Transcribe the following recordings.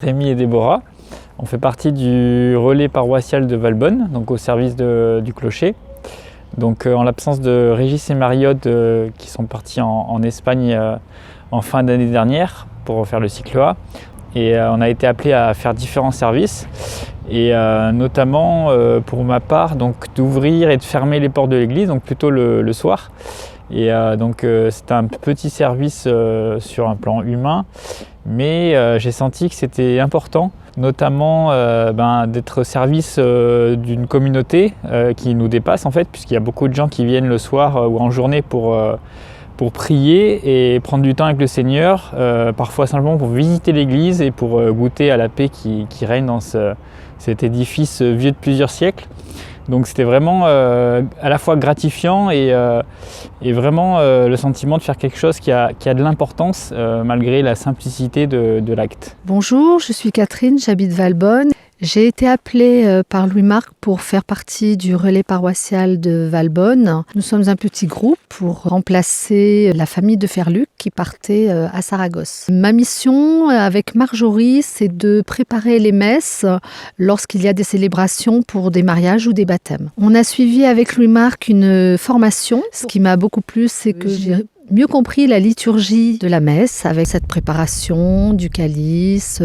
Rémi et Déborah, on fait partie du relais paroissial de Valbonne, donc au service du clocher. Donc en l'absence de Régis et Mariotte qui sont partis en Espagne en fin d'année dernière pour faire le cycle A. Et on a été appelé à faire différents services et notamment pour ma part donc d'ouvrir et de fermer les portes de l'église, donc plutôt le soir. Et donc c'était un petit service sur un plan humain, mais j'ai senti que c'était important, notamment d'être au service d'une communauté qui nous dépasse en fait, puisqu'il y a beaucoup de gens qui viennent le soir ou en journée pour prier et prendre du temps avec le Seigneur, parfois simplement pour visiter l'église et pour goûter à la paix qui règne dans cet édifice vieux de plusieurs siècles. Donc c'était vraiment à la fois gratifiant et vraiment le sentiment de faire quelque chose qui a de l'importance malgré la simplicité de l'acte. Bonjour, je suis Catherine, j'habite Valbonne. J'ai été appelée par Louis-Marc pour faire partie du relais paroissial de Valbonne. Nous sommes un petit groupe pour remplacer la famille de Ferluc qui partait à Saragosse. Ma mission avec Marjorie, c'est de préparer les messes lorsqu'il y a des célébrations pour des mariages ou des baptêmes. On a suivi avec Louis-Marc une formation. Ce qui m'a beaucoup plu, c'est que j'ai mieux compris la liturgie de la messe avec cette préparation du calice,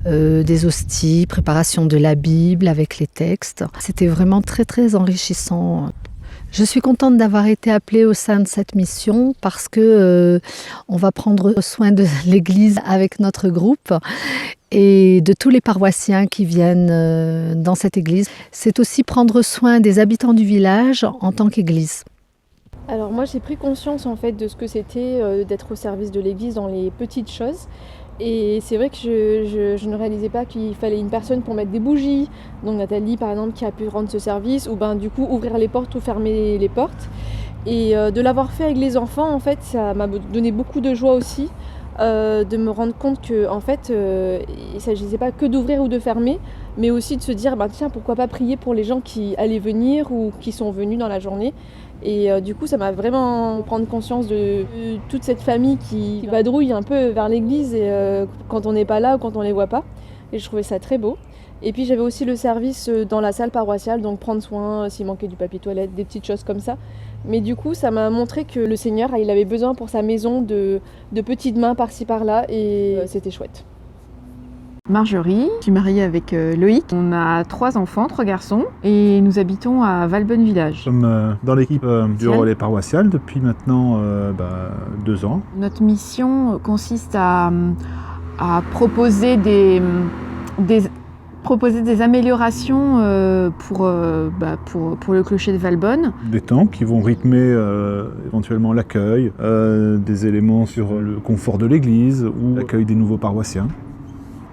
des hosties, préparation de la Bible avec les textes. C'était vraiment très très enrichissant. Je suis contente d'avoir été appelée au sein de cette mission parce que on va prendre soin de l'église avec notre groupe et de tous les paroissiens qui viennent dans cette église. C'est aussi prendre soin des habitants du village en tant qu'église. Alors moi j'ai pris conscience en fait de ce que c'était d'être au service de l'église dans les petites choses. Et c'est vrai que je ne réalisais pas qu'il fallait une personne pour mettre des bougies. Donc Nathalie par exemple qui a pu rendre ce service, ou du coup ouvrir les portes ou fermer les portes. Et de l'avoir fait avec les enfants en fait ça m'a donné beaucoup de joie aussi. De me rendre compte que en fait, il ne s'agissait pas que d'ouvrir ou de fermer, mais aussi de se dire tiens, pourquoi pas prier pour les gens qui allaient venir ou qui sont venus dans la journée. Et du coup ça m'a vraiment prendre conscience de toute cette famille qui vadrouille un peu vers l'église et, quand on n'est pas là ou quand on ne les voit pas. Et je trouvais ça très beau. Et puis j'avais aussi le service dans la salle paroissiale, donc prendre soin s'il manquait du papier toilette, des petites choses comme ça. Mais du coup, ça m'a montré que le Seigneur, il avait besoin pour sa maison de petites mains par-ci par-là et c'était chouette. Marjorie, je suis mariée avec Loïc. On a 3 enfants, 3 garçons et nous habitons à Valbonne Village. Nous sommes dans l'équipe du relais paroissial depuis maintenant 2 ans. Notre mission consiste à proposer des améliorations pour le clocher de Valbonne. Des temps qui vont rythmer éventuellement l'accueil, des éléments sur le confort de l'église ou l'accueil des nouveaux paroissiens.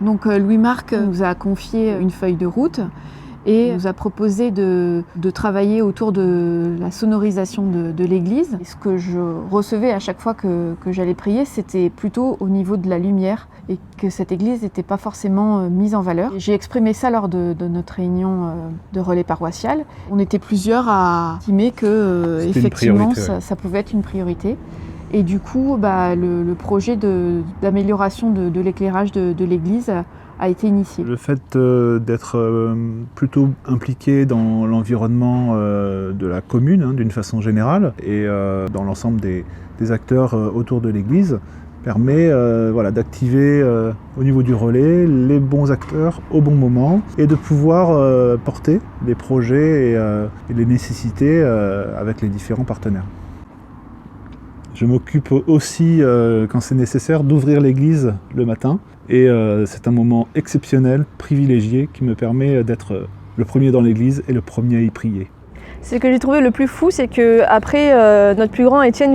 Donc Louis-Marc nous a confié une feuille de route et nous a proposé de travailler autour de la sonorisation de l'église. Et ce que je recevais à chaque fois que j'allais prier, c'était plutôt au niveau de la lumière et que cette église n'était pas forcément mise en valeur. J'ai exprimé ça lors de notre réunion de relais paroissial. On était plusieurs à estimer que effectivement ça pouvait être une priorité. Et du coup, le projet d'amélioration de l'éclairage de l'église a été initié. Le fait d'être plutôt impliqué dans l'environnement de la commune, d'une façon générale, et dans l'ensemble des acteurs autour de l'église, permet d'activer au niveau du relais les bons acteurs au bon moment et de pouvoir porter les projets et les nécessités avec les différents partenaires. Je m'occupe aussi, quand c'est nécessaire, d'ouvrir l'église le matin. Et c'est un moment exceptionnel, privilégié, qui me permet d'être le premier dans l'église et le premier à y prier. Ce que j'ai trouvé le plus fou, c'est qu'après, notre plus grand, Étienne,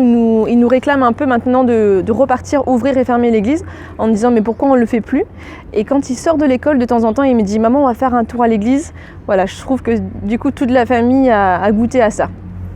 il nous réclame un peu maintenant de repartir, ouvrir et fermer l'église, en me disant mais pourquoi on ne le fait plus? Et quand il sort de l'école, de temps en temps, il me dit maman, on va faire un tour à l'église. Voilà, je trouve que du coup, toute la famille a goûté à ça.